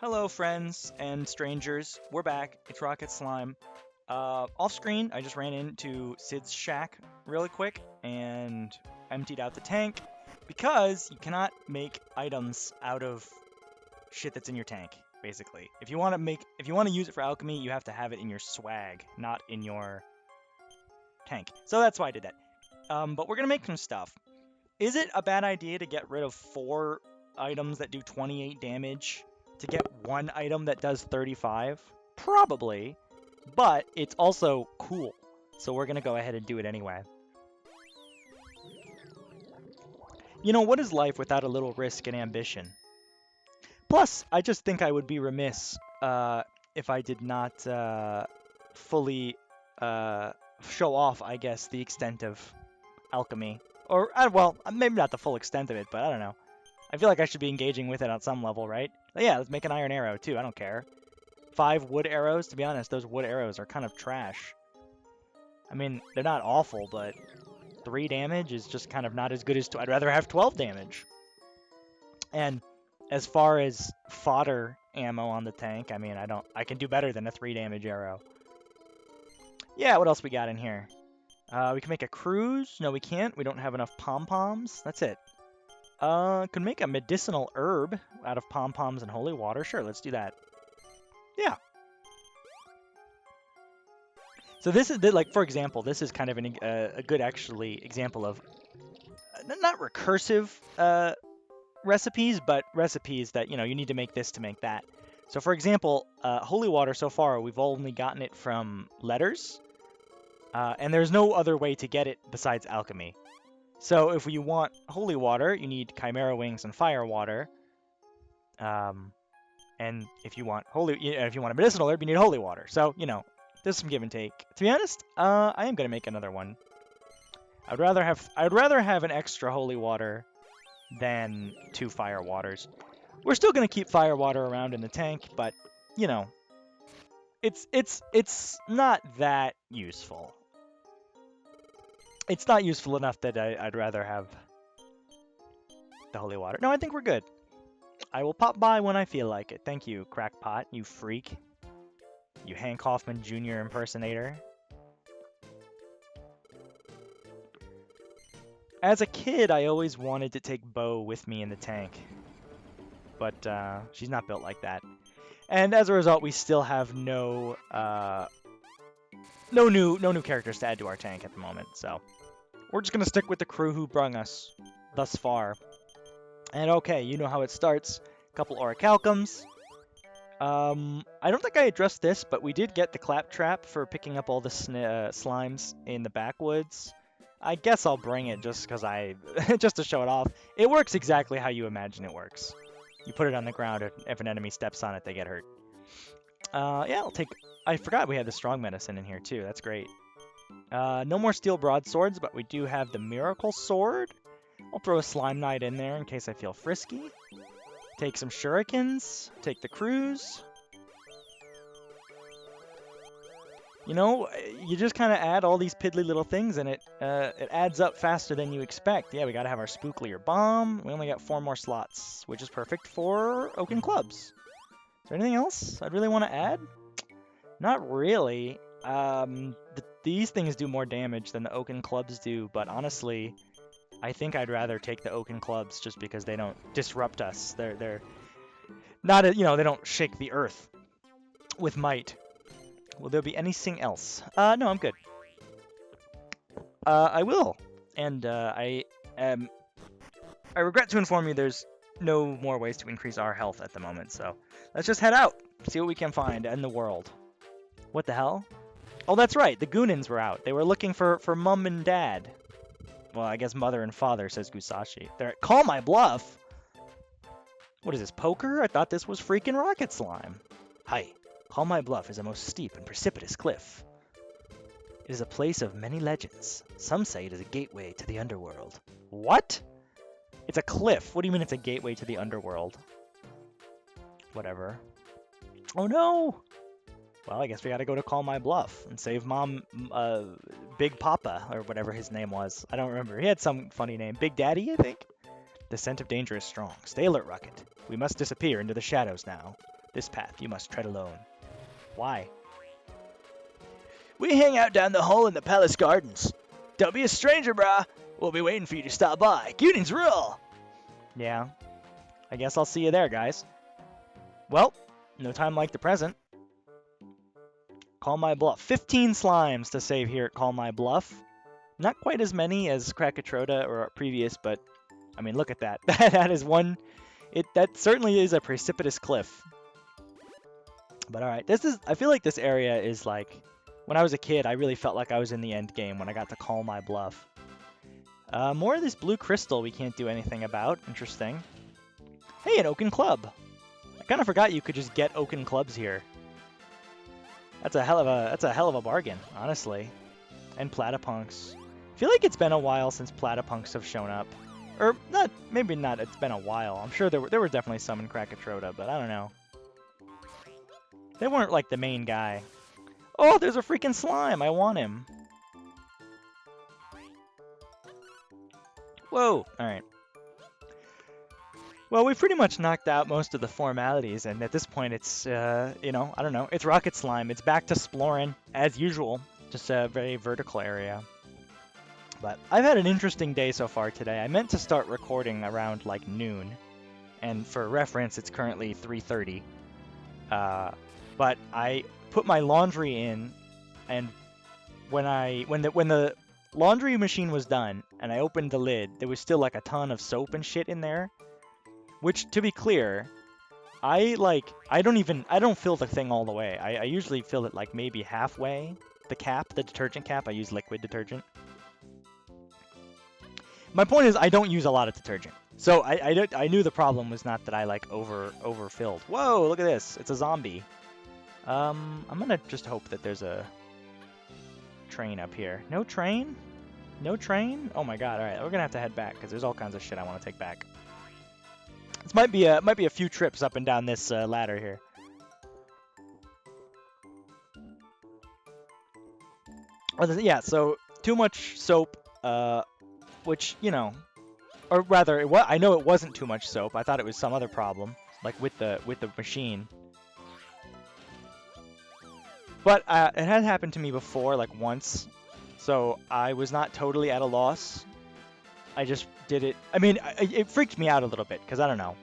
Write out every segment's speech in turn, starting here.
Hello, friends and strangers. We're back. It's Rocket Slime. Off screen, I just ran into Sid's shack really quick and emptied out the tank because you cannot make items out of shit that's in your tank. Basically, if you want to use it for alchemy, you have to have it in your swag, not in your tank. So that's why I did that. But we're gonna make some stuff. Is it a bad idea to get rid of 4 items that do 28 damage to get 1 item that does 35? Probably, but it's also cool. So we're going to go ahead and do it anyway. You know, what is life without a little risk and ambition? Plus, I just think I would be remiss if I did not fully show off, I guess, the extent of alchemy. Or, well, maybe not the full extent of it, but I don't know. I feel like I should be engaging with it on some level, right? But yeah, let's make an iron arrow, too. I don't care. 5 wood arrows? To be honest, those wood arrows are kind of trash. I mean, they're not awful, but 3 damage is just kind of not as good as... I'd rather have 12 damage. And as far as fodder ammo on the tank, I mean, I can do better than a 3 damage arrow. Yeah, what else we got in here? We can make a cruise. No, we can't. We don't have enough pom-poms. That's it. Could make a medicinal herb out of pom-poms and holy water. Sure, let's do that. Yeah. So this is, like, for example, this is kind of a good, actually, example of not recursive recipes, but recipes that, you need to make this to make that. So, for example, holy water so far, we've only gotten it from letters. And there's no other way to get it besides alchemy. So if you want holy water, you need chimera wings and fire water. And if you want a medicinal herb, you need holy water. So, there's some give and take. To be honest, I am gonna make another one. I'd rather have an extra holy water than 2 fire waters. We're still gonna keep fire water around in the tank, but it's not that useful. It's not useful enough that I'd rather have the holy water. No, I think we're good. I will pop by when I feel like it. Thank you, Crackpot, you freak. You Hank Hoffman Jr. impersonator. As a kid, I always wanted to take Bo with me in the tank. But she's not built like that. And as a result, we still have no new characters to add to our tank at the moment. So we're just gonna stick with the crew who brung us thus far. And okay, you know how it starts. A couple orichalcums. I don't think I addressed this, but we did get the claptrap for picking up all the slimes in the backwoods. I guess I'll bring it just because just to show it off. It works exactly how you imagine it works. You put it on the ground, and if an enemy steps on it, they get hurt. Yeah, I'll take... I forgot we had the strong medicine in here, too. That's great. No more steel broadswords, but we do have the miracle sword. I'll throw a slime knight in there in case I feel frisky. Take some shurikens. Take the cruise. You just kind of add all these piddly little things, and it adds up faster than you expect. Yeah, we gotta have our spooklier bomb. We only got 4 more slots, which is perfect for oaken clubs. Is there anything else I'd really want to add? Not really. These things do more damage than the oaken clubs do, but honestly, I think I'd rather take the oaken clubs just because they don't disrupt us. They're not, they don't shake the earth with might. Will there be anything else? No, I'm good. I will. And I regret to inform you there's no more ways to increase our health at the moment, so let's just head out, see what we can find in the world. What the hell? Oh, that's right, the Goonins were out. They were looking for Mum and Dad. Well, I guess Mother and Father, says Gusashi. They're call my bluff! What is this, poker? I thought this was freaking Rocket Slime. Hi. Call My Bluff is a most steep and precipitous cliff. It is a place of many legends. Some say it is a gateway to the underworld. What? It's a cliff. What do you mean it's a gateway to the underworld? Whatever. Oh no! Well, I guess we gotta go to Call My Bluff and save Mom, Big Papa, or whatever his name was. I don't remember. He had some funny name. Big Daddy, I think? The scent of danger is strong. Stay alert, Rocket. We must disappear into the shadows now. This path you must tread alone. Why? We hang out down the hall in the palace gardens. Don't be a stranger, brah. We'll be waiting for you to stop by. Goonings rule! Yeah, I guess I'll see you there, guys. Well, no time like the present. Call my bluff. 15 slimes to save here at Call My Bluff. Not quite as many as Krakatoa or previous, but I mean, look at that. That is one. That certainly is a precipitous cliff. But all right, I feel like this area is like, when I was a kid, I really felt like I was in the end game when I got to Call My Bluff. More of this blue crystal we can't do anything about. Interesting. Hey, an oaken club. I kind of forgot you could just get oaken clubs here. That's a hell of a bargain, honestly. And platypunks. I feel like it's been a while since platypunks have shown up. Or not, maybe not. It's been a while. I'm sure there were definitely some in Krakatoa, but I don't know. They weren't like the main guy. Oh, there's a freaking slime. I want him. Whoa. All right. Well, we pretty much knocked out most of the formalities, and at this point, it's you know, I don't know. It's rocket slime. It's back to exploring as usual. Just a very vertical area. But I've had an interesting day so far today. I meant to start recording around like noon, and for reference, it's currently 3:30. But I put my laundry in, and when the laundry machine was done, and I opened the lid, there was still like a ton of soap and shit in there. Which, to be clear, I don't fill the thing all the way. I usually fill it like maybe halfway. The cap, the detergent cap, I use liquid detergent. My point is, I don't use a lot of detergent. So I knew the problem was not that I like overfilled. Whoa, look at this. It's a zombie. I'm gonna just hope that there's a train up here. No train? No train? Oh my god, alright, we're gonna have to head back, because there's all kinds of shit I want to take back. This might be a few trips up and down this ladder here. Yeah, so too much soap, which, you know, or rather, I know it wasn't too much soap. I thought it was some other problem, like with the machine. But it had happened to me before, like once, so I was not totally at a loss. I just did it. I mean, it freaked me out a little bit, because I don't know.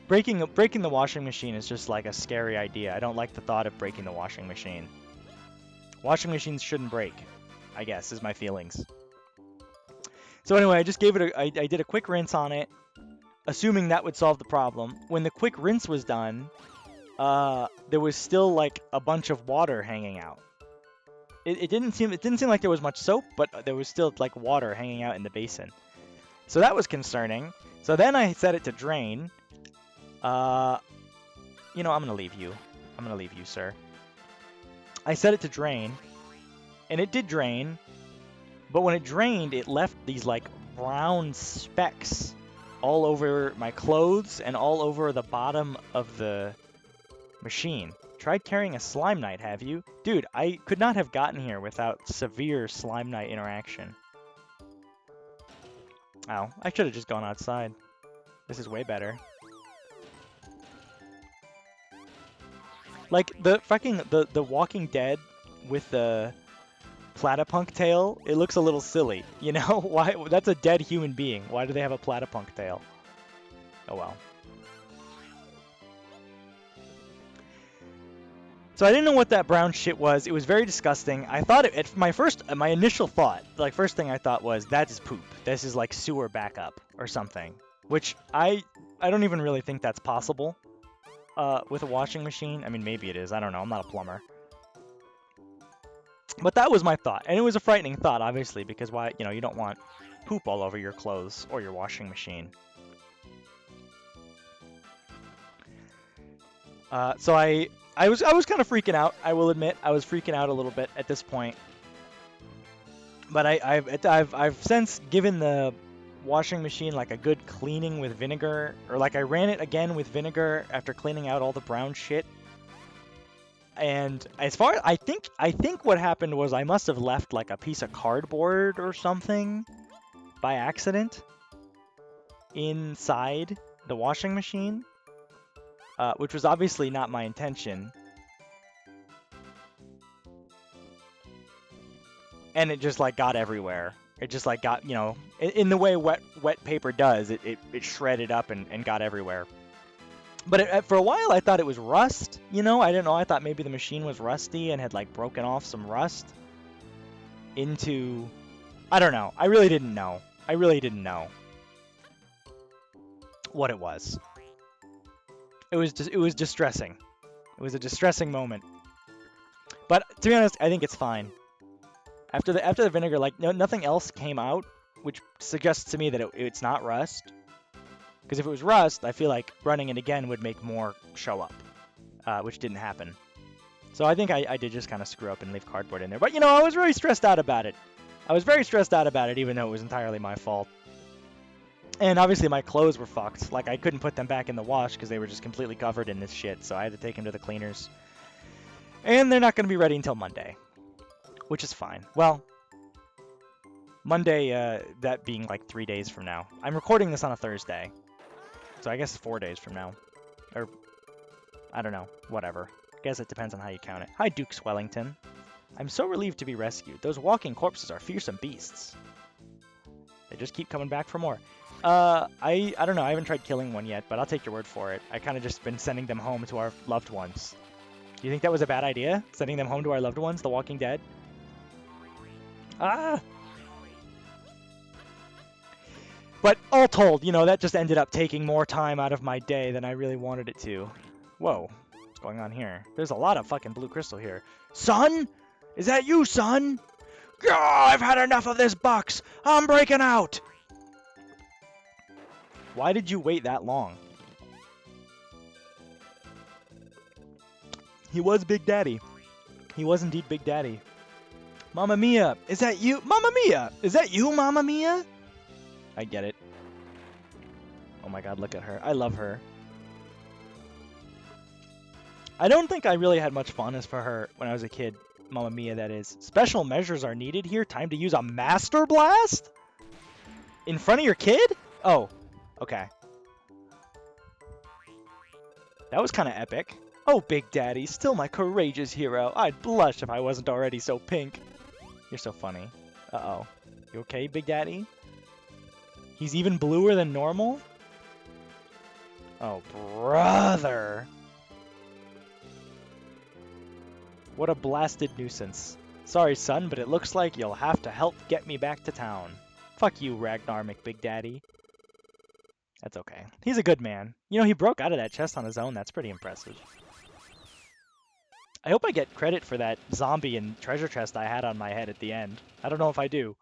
Breaking the washing machine is just like a scary idea. I don't like the thought of breaking the washing machine. Washing machines shouldn't break, I guess, is my feelings. So anyway, I just gave it I did a quick rinse on it, assuming that would solve the problem. When the quick rinse was done, there was still like a bunch of water hanging out. It didn't seem like there was much soap, but there was still like water hanging out in the basin. So that was concerning. So then I set it to drain. You know, I'm gonna leave you. I'm gonna leave you, sir. I set it to drain, and it did drain. But when it drained, it left these like brown specks all over my clothes and all over the bottom of the machine. Tried carrying a Slime Knight, have you? Dude, I could not have gotten here without severe Slime Knight interaction. Oh, I should have just gone outside. This is way better. Like, the fucking, the Walking Dead with the platypunk tail, it looks a little silly, you know? Why? That's a dead human being. Why do they have a platypunk tail? Oh well. So I didn't know what that brown shit was. It was very disgusting. I thought my initial thought, like first thing I thought was, that is poop. This is like sewer backup or something. Which I don't even really think that's possible with a washing machine. I mean, maybe it is. I don't know. I'm not a plumber. But that was my thought. And it was a frightening thought, obviously, because why, you know, you don't want poop all over your clothes or your washing machine. So I was kind of freaking out. I will admit, I was freaking out a little bit at this point. But I've since given the washing machine like a good cleaning with vinegar, or like I ran it again with vinegar after cleaning out all the brown shit. And as far as I think what happened was I must have left like a piece of cardboard or something by accident inside the washing machine. which was obviously not my intention. And it just like got everywhere. It just like got, in the way wet paper does, it shredded up and got everywhere. But for a while I thought it was rust, I didn't know. I thought maybe the machine was rusty and had like broken off some rust into, I don't know. I really didn't know. I really didn't know what it was. It was distressing. It was a distressing moment. But to be honest, I think it's fine. After the vinegar, like nothing else came out, which suggests to me that it's not rust. Because if it was rust, I feel like running it again would make more show up, which didn't happen. So I think I did just kind of screw up and leave cardboard in there. But I was really stressed out about it. I was very stressed out about it, even though it was entirely my fault. And obviously my clothes were fucked. Like I couldn't put them back in the wash because they were just completely covered in this shit. So I had to take them to the cleaners. And they're not going to be ready until Monday. Which is fine. Well, Monday, that being like 3 days from now. I'm recording this on a Thursday. So I guess 4 days from now. Or, I don't know. Whatever. I guess it depends on how you count it. Hi, Duke Swellington. I'm so relieved to be rescued. Those walking corpses are fearsome beasts. They just keep coming back for more. I don't know. I haven't tried killing one yet, but I'll take your word for it. I kind of just been sending them home to our loved ones. Do you think that was a bad idea? Sending them home to our loved ones, the Walking Dead? Ah! But all told, that just ended up taking more time out of my day than I really wanted it to. Whoa. What's going on here? There's a lot of fucking blue crystal here. Son? Is that you, son? Oh, I've had enough of this box. I'm breaking out. Why did you wait that long? He was Big Daddy. He was indeed Big Daddy. Mamma Mia, is that you? Mamma Mia, is that you, Mamma Mia? I get it. Oh my god, look at her. I love her. I don't think I really had much fondness for her when I was a kid. Mamma Mia, that is. Special measures are needed here. Time to use a Master Blast? In front of your kid? Oh, okay. That was kind of epic. Oh, Big Daddy, still my courageous hero. I'd blush if I wasn't already so pink. You're so funny. Uh-oh. You okay, Big Daddy? He's even bluer than normal? Oh, brother. What a blasted nuisance. Sorry, son, but it looks like you'll have to help get me back to town. Fuck you, Ragnar McBig Daddy. That's okay. He's a good man. He broke out of that chest on his own. That's pretty impressive. I hope I get credit for that zombie and treasure chest I had on my head at the end. I don't know if I do.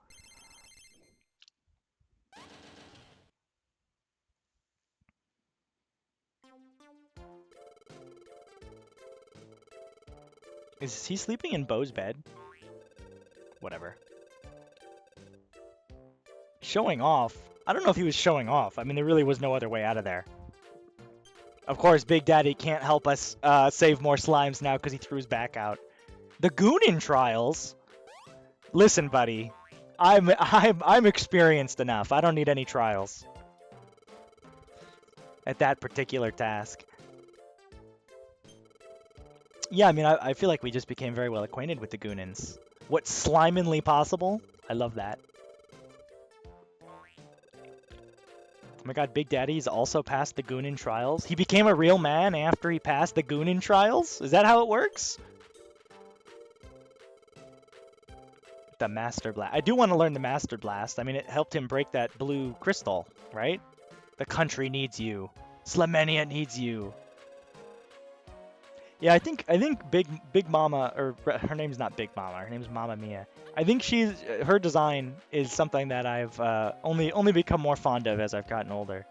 Is he sleeping in Bo's bed? Whatever. Showing off? I don't know if he was showing off. I mean, there really was no other way out of there. Of course, Big Daddy can't help us save more slimes now because he threw his back out. The Goonin trials? Listen, buddy. I'm experienced enough. I don't need any trials at that particular task. Yeah, I mean, I feel like we just became very well acquainted with the Goonins. What's sliminly possible? I love that. Oh my god, Big Daddy's also passed the Goonin trials? He became a real man after he passed the Goonin trials? Is that how it works? The Master Blast. I do want to learn the Master Blast. I mean, it helped him break that blue crystal, right? The country needs you. Slimenia needs you. Yeah, I think Big Mama, or her name's not Big Mama, her name's Mamma Mia. I think her design is something that I've only become more fond of as I've gotten older.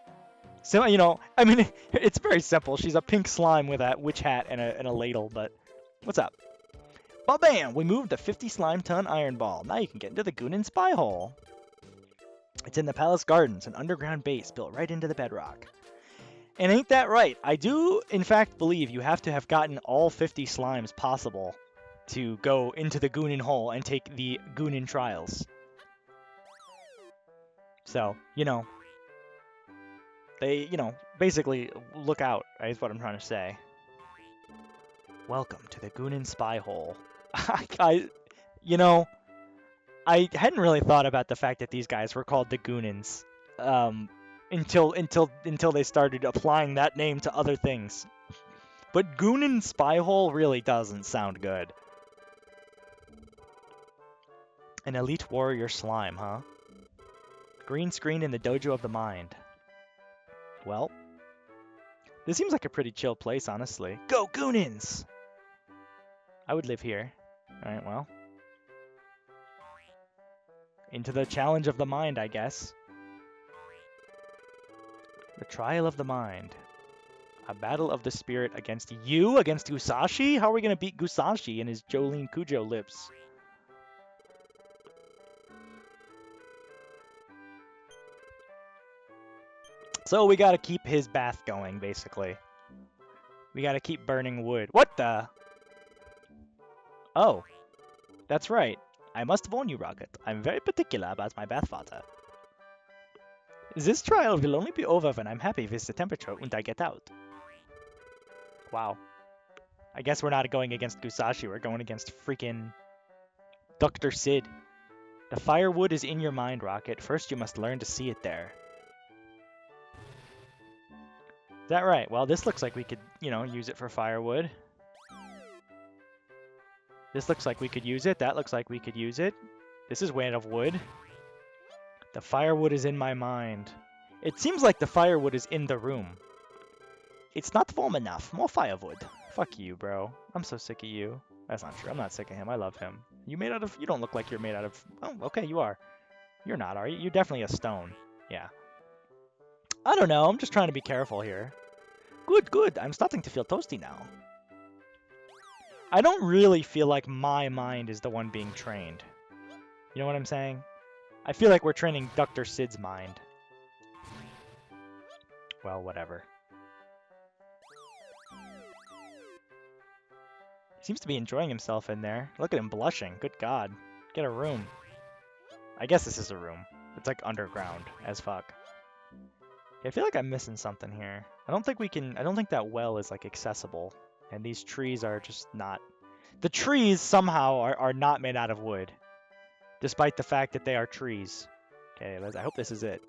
So, I mean, it's very simple. She's a pink slime with a witch hat and a ladle, but what's up? Ba-bam! We moved the 50 slime ton iron ball. Now you can get into the Goonin spy hole. It's in the Palace Gardens, an underground base built right into the bedrock. And ain't that right? I do, in fact, believe you have to have gotten all 50 slimes possible to go into the Goonin hole and take the Goonin trials. So, they, Basically, look out, is what I'm trying to say. Welcome to the Goonin Spy Hole. You know, I hadn't really thought about the fact that these guys were called the Goonins, until they started applying that name to other things. But Goonin Spy Hole really doesn't sound good. An elite warrior slime, huh? Green screen in the dojo of the mind. Well, this seems like a pretty chill place, honestly. Go Goonins! I would live here. Alright, well. Into the challenge of the mind, I guess. The trial of the mind. A battle of the spirit against you? Against Gusashi? How are we going to beat Gusashi and his Jolene Cujo lips? So we gotta keep his bath going, basically. We gotta keep burning wood. What the? Oh. That's right. I must warn you, Rocket. I'm very particular about my bath water. This trial will only be over when I'm happy with the temperature and I get out. Wow. I guess we're not going against Gusashi, we're going against freaking Dr. Sid. The firewood is in your mind, Rocket. First you must learn to see it there. Is that right? Well, this looks like we could, use it for firewood. This looks like we could use it. That looks like we could use it. This is made of wood. The firewood is in my mind. It seems like the firewood is in the room. It's not warm enough. More firewood. Fuck you, bro. I'm so sick of you. That's not true. I'm not sick of him. I love him. You don't look like you're made out of... Oh, okay, you are. You're not, are you? You're definitely a stone. Yeah. I don't know. I'm just trying to be careful here. Good. I'm starting to feel toasty now. I don't really feel like my mind is the one being trained. You know what I'm saying? I feel like we're training Dr. Sid's mind. Well, whatever. He seems to be enjoying himself in there. Look at him blushing. Good God. Get a room. I guess this is a room. It's like underground as fuck. I feel like I'm missing something here. I don't think that well is like accessible. And these trees are just not... The trees somehow are not made out of wood. Despite the fact that they are trees. Okay, I hope this is it.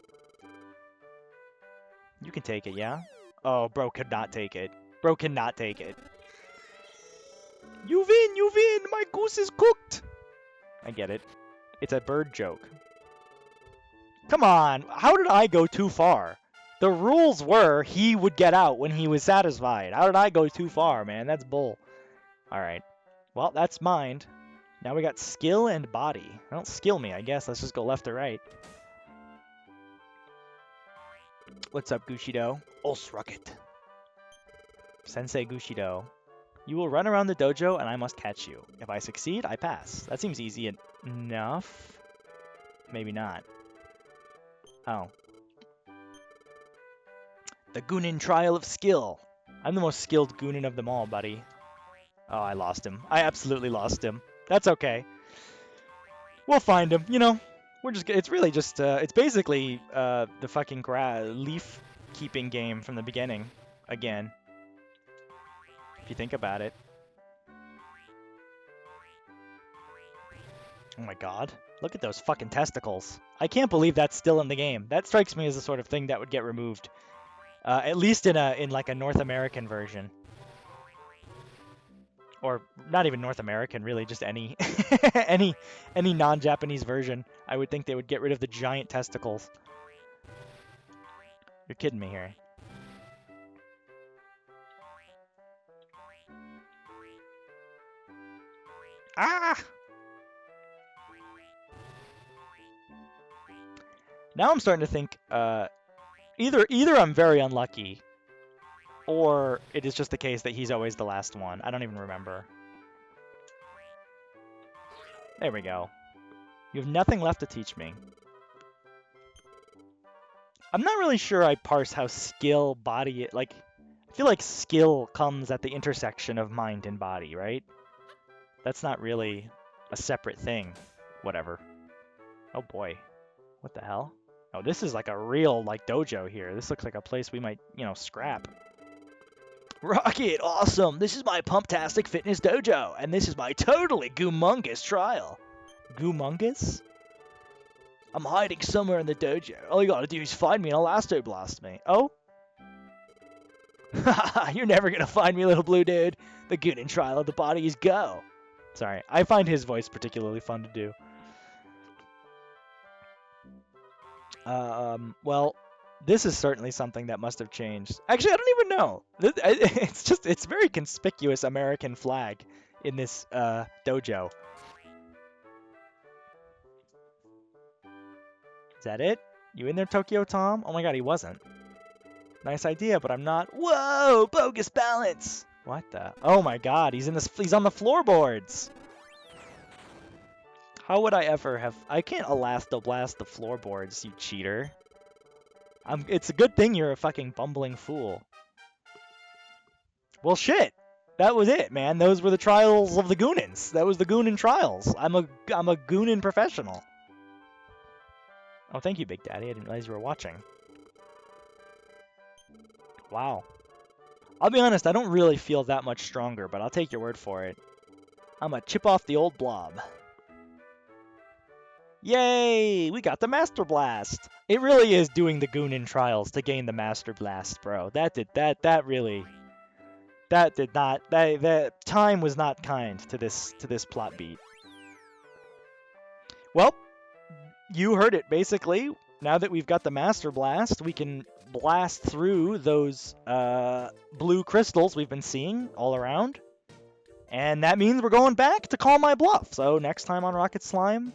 You can take it, yeah? Oh, bro could not take it. Bro cannot take it. You win! My goose is cooked! I get it. It's a bird joke. Come on! How did I go too far? The rules were he would get out when he was satisfied. How did I go too far, man? That's bull. Alright. Well, that's mind. Now we got skill and body. Don't skill me, I guess. Let's just go left or right. What's up, Gushido? Os Rocket. Sensei Gushido. You will run around the dojo and I must catch you. If I succeed, I pass. That seems easy enough. Maybe not. Oh. The Goonin Trial of Skill. I'm the most skilled Goonin of them all, buddy. Oh, I lost him. I absolutely lost him. That's okay. We'll find him, it's really just, it's basically, the fucking leaf keeping game from the beginning. Again. If you think about it. Oh my god. Look at those fucking testicles. I can't believe that's still in the game. That strikes me as the sort of thing that would get removed. At least in like a North American version. Or not even North American, really, just any any non-Japanese version. I would think they would get rid of the giant testicles. You're kidding me here. Ah! Now I'm starting to think either I'm very unlucky, or it is just the case that he's always the last one. I don't even remember. There we go. You have nothing left to teach me. I'm not really sure I parse how skill, body... I feel like skill comes at the intersection of mind and body, right? That's not really a separate thing. Whatever. Oh boy. What the hell? Oh, this is like a real, like, dojo here. This looks like a place we might, scrap. Rocket, awesome! This is my Pumptastic Fitness Dojo, and this is my totally goomungous trial. Goomungus? I'm hiding somewhere in the dojo. All you gotta do is find me and Elasto Blast me. Oh? Haha, you're never gonna find me, little blue dude. The Goonin trial of the body is go. Sorry, I find his voice particularly fun to do. Well, this is certainly something that must have changed. Actually, I don't even know. It's very conspicuous American flag in this dojo. Is that it? You in there, Tokyo Tom? Oh my god, he wasn't. Nice idea, but I'm not. Whoa, bogus balance. What the? Oh my god, he's on the floorboards. How would I ever have... I can't Elastoblast the floorboards, you cheater. It's a good thing you're a fucking bumbling fool. Well, shit. That was it, man. Those were the trials of the Goonins. That was the Goonin trials. I'm a Goonin professional. Oh, thank you, Big Daddy. I didn't realize you were watching. Wow. I'll be honest, I don't really feel that much stronger, but I'll take your word for it. I'm a chip off the old blob. Yay! We got the Master Blast! It really is doing the Goonin trials to gain the Master Blast, bro. That time was not kind to this plot beat. Well, you heard it, basically. Now that we've got the Master Blast, we can blast through those blue crystals we've been seeing all around. And that means we're going back to call my bluff. So next time on Rocket Slime,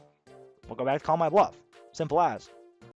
we'll go back to call my bluff. Simple as.